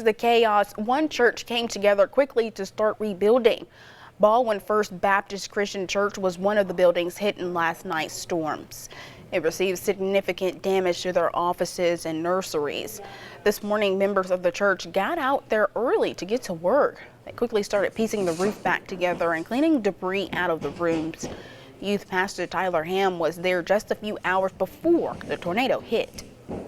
The chaos, one church came together quickly to start rebuilding. Baldwyn First Baptist Christian Church was one of the buildings hit in last night's storms. It received significant damage to their offices and nurseries. This morning, members of the church got out there early to get to work. They quickly started piecing the roof back together and cleaning debris out of the rooms. Youth pastor Tyler Ham was there just a few hours before the tornado hit.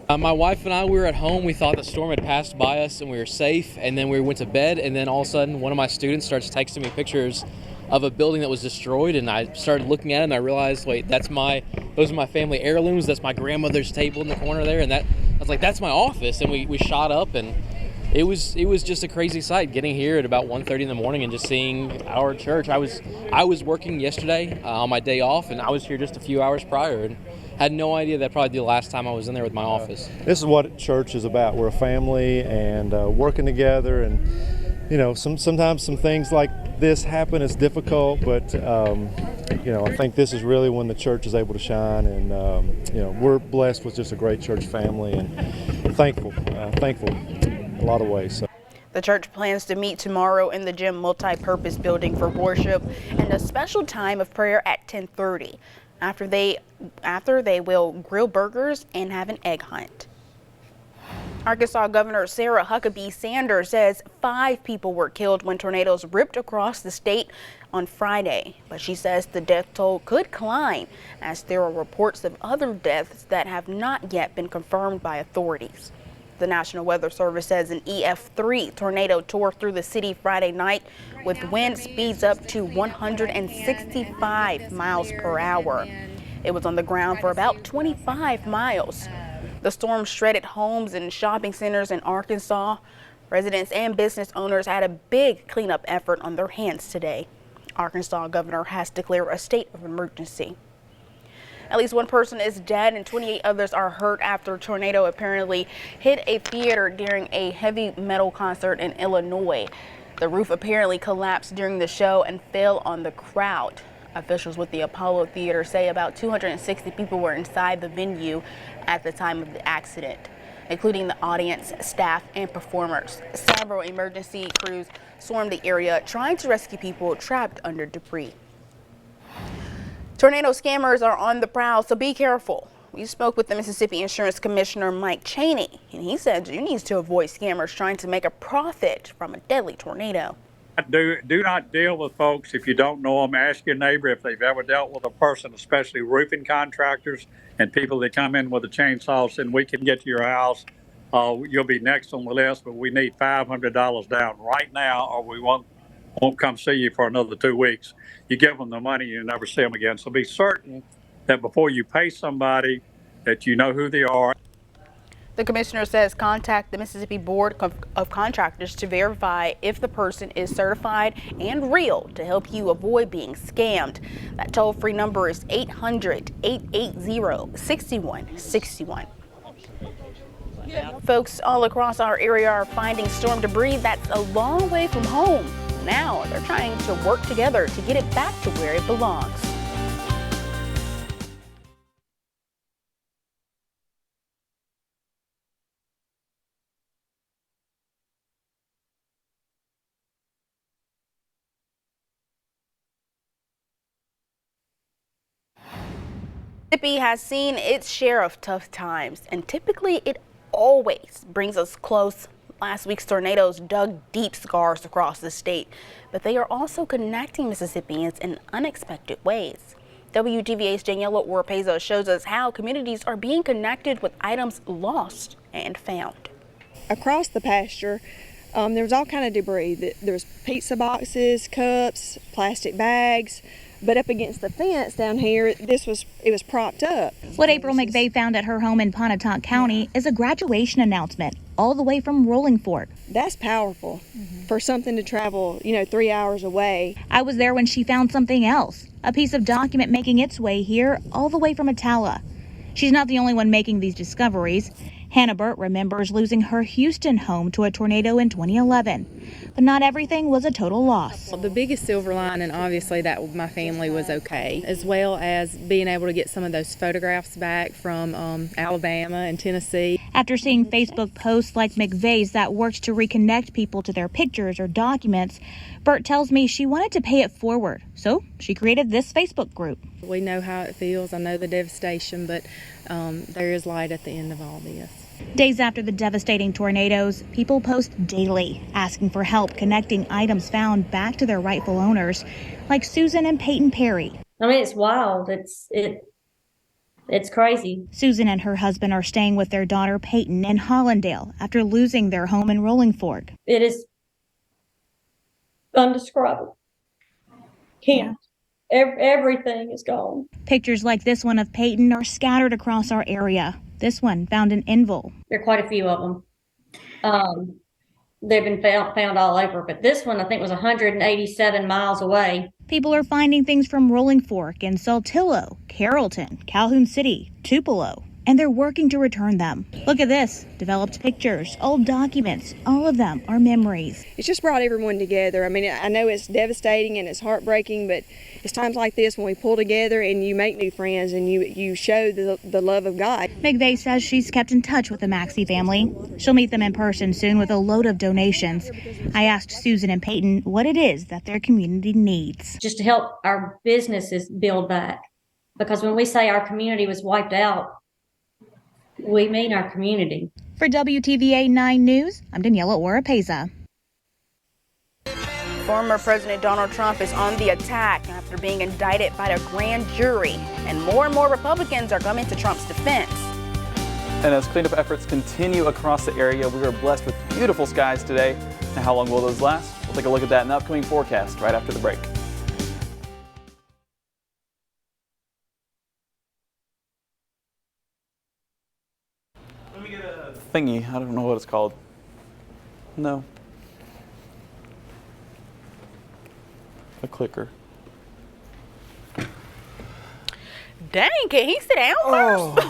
My wife and I, we were at home. We thought the storm had passed by us and we were safe, and then we went to bed, and then all of a sudden one of my students starts texting me pictures of a building that was destroyed, and I started looking at it and I realized, wait, those are my family heirlooms. That's my grandmother's table in the corner there, and I was like, that's my office. And we shot up, and it was just a crazy sight getting here at about 1:30 in the morning and just seeing our church. I was working yesterday on my day off, and I was here just a few hours prior and had no idea that probably the last time I was in there with my office. This is what church is about. We're a family and working together, and sometimes some things like this happen. It's difficult, but I think this is really when the church is able to shine, and we're blessed with just a great church family, and thankful in a lot of ways. So. The church plans to meet tomorrow in the gym multi-purpose building for worship and a special time of prayer at 10:30. After they will grill burgers and have an egg hunt. Arkansas Governor Sarah Huckabee Sanders says 5 people were killed when tornadoes ripped across the state on Friday, but she says the death toll could climb as there are reports of other deaths that have not yet been confirmed by authorities. The National Weather Service says an EF3 tornado tore through the city Friday night with wind speeds up to 165 miles per hour. It was on the ground for about 25 miles. The storm shredded homes and shopping centers in Arkansas. Residents and business owners had a big cleanup effort on their hands today. Arkansas governor has declared a state of emergency. At least one person is dead and 28 others are hurt after a tornado apparently hit a theater during a heavy metal concert in Illinois. The roof apparently collapsed during the show and fell on the crowd. Officials with the Apollo Theater say about 260 people were inside the venue at the time of the accident, including the audience, staff, and performers. Several emergency crews swarmed the area trying to rescue people trapped under debris. Tornado scammers are on the prowl, so be careful. We spoke with the Mississippi Insurance Commissioner Mike Cheney, and he said you need to avoid scammers trying to make a profit from a deadly tornado. Do not deal with folks if you don't know them. Ask your neighbor if they've ever dealt with a person, especially roofing contractors and people that come in with a chainsaw saying we can get to your house. You'll be next on the list, but we need $500 down right now, or we won't come see you for another 2 weeks. You give them the money, you never see them again. So be certain that before you pay somebody that you know who they are. The commissioner says contact the Mississippi Board of Contractors to verify if the person is certified and real to help you avoid being scammed. That toll-free number is 800-880-6161. Folks all across our area are finding storm debris that's a long way from home. Now they're trying to work together to get it back to where it belongs. Mississippi has seen its share of tough times, and typically it always brings us close. Last week's tornadoes dug deep scars across the state, but they are also connecting Mississippians in unexpected ways. WTVA's Daniela Oropeza shows us how communities are being connected with items lost and found. Across the pasture, there was all kind of debris. There was pizza boxes, cups, plastic bags. But up against the fence down here, it was propped up. What April McVeigh found at her home in Pontotoc County is a graduation announcement all the way from Rolling Fork. That's powerful for something to travel, 3 hours away. I was there when she found something else, a piece of document making its way here all the way from Attala. She's not the only one making these discoveries. Hannah Burt remembers losing her Houston home to a tornado in 2011. but not everything was a total loss. The biggest silver lining, obviously, that my family was okay, as well as being able to get some of those photographs back from Alabama and Tennessee. After seeing Facebook posts like McVeigh's that worked to reconnect people to their pictures or documents, Bert tells me she wanted to pay it forward, so she created this Facebook group. We know how it feels. I know the devastation, but there is light at the end of all this. Days after the devastating tornadoes, people post daily asking for help connecting items found back to their rightful owners, like Susan and Peyton Perry. I mean, it's wild. It's crazy. Susan and her husband are staying with their daughter Peyton in Hollandale after losing their home in Rolling Fork. It is undescribable. Can't. Everything is gone. Pictures like this one of Peyton are scattered across our area. This one found in Enville. There are quite a few of them. They've been found all over, but this one I think was 187 miles away. People are finding things from Rolling Fork and Saltillo, Carrollton, Calhoun City, Tupelo, and they're working to return them. Look at this. Developed pictures, old documents, all of them are memories. It's just brought everyone together. I mean, I know it's devastating and it's heartbreaking, but it's times like this when we pull together and you make new friends and you show the love of God. McVeigh says she's kept in touch with the Maxey family. She'll meet them in person soon with a load of donations. I asked Susan and Peyton what it is that their community needs. Just to help our businesses build back. Because when we say our community was wiped out, we mean our community. For WTVA 9 News, I'm Daniela Oropeza. Former President Donald Trump is on the attack after being indicted by a grand jury, and more Republicans are coming to Trump's defense. And as cleanup efforts continue across the area, we are blessed with beautiful skies today. Now, how long will those last? We'll take a look at that in the upcoming forecast right after the break. Let me get a thingy. I don't know what it's called. No. A clicker. Dang, can he sit down first?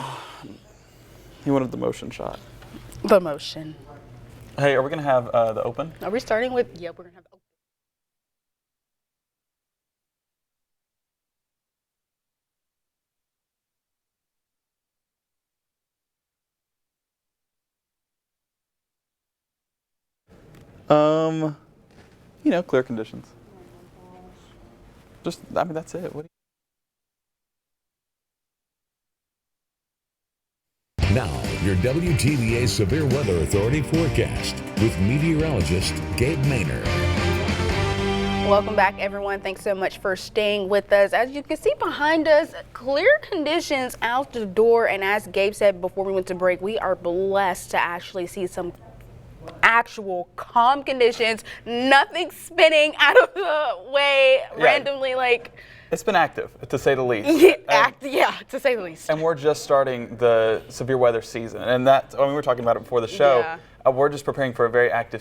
He wanted the motion shot. The motion. Hey, are we going to have the open? Are we starting with, yeah, we're going to have You know, clear conditions. Just, I mean, that's it. What do you... Now, your WTVA Severe Weather Authority forecast with meteorologist Gabe Maynard. Welcome back, everyone. Thanks so much for staying with us. As you can see behind us, clear conditions out the door. And as Gabe said before we went to break, we are blessed to actually see some actual calm conditions, nothing spinning out of the way randomly. Like, it's been active, to say the least. Yeah, to say the least. And we're just starting the severe weather season, and that, I mean, we were talking about it before the show. Yeah. We're just preparing for a very active season.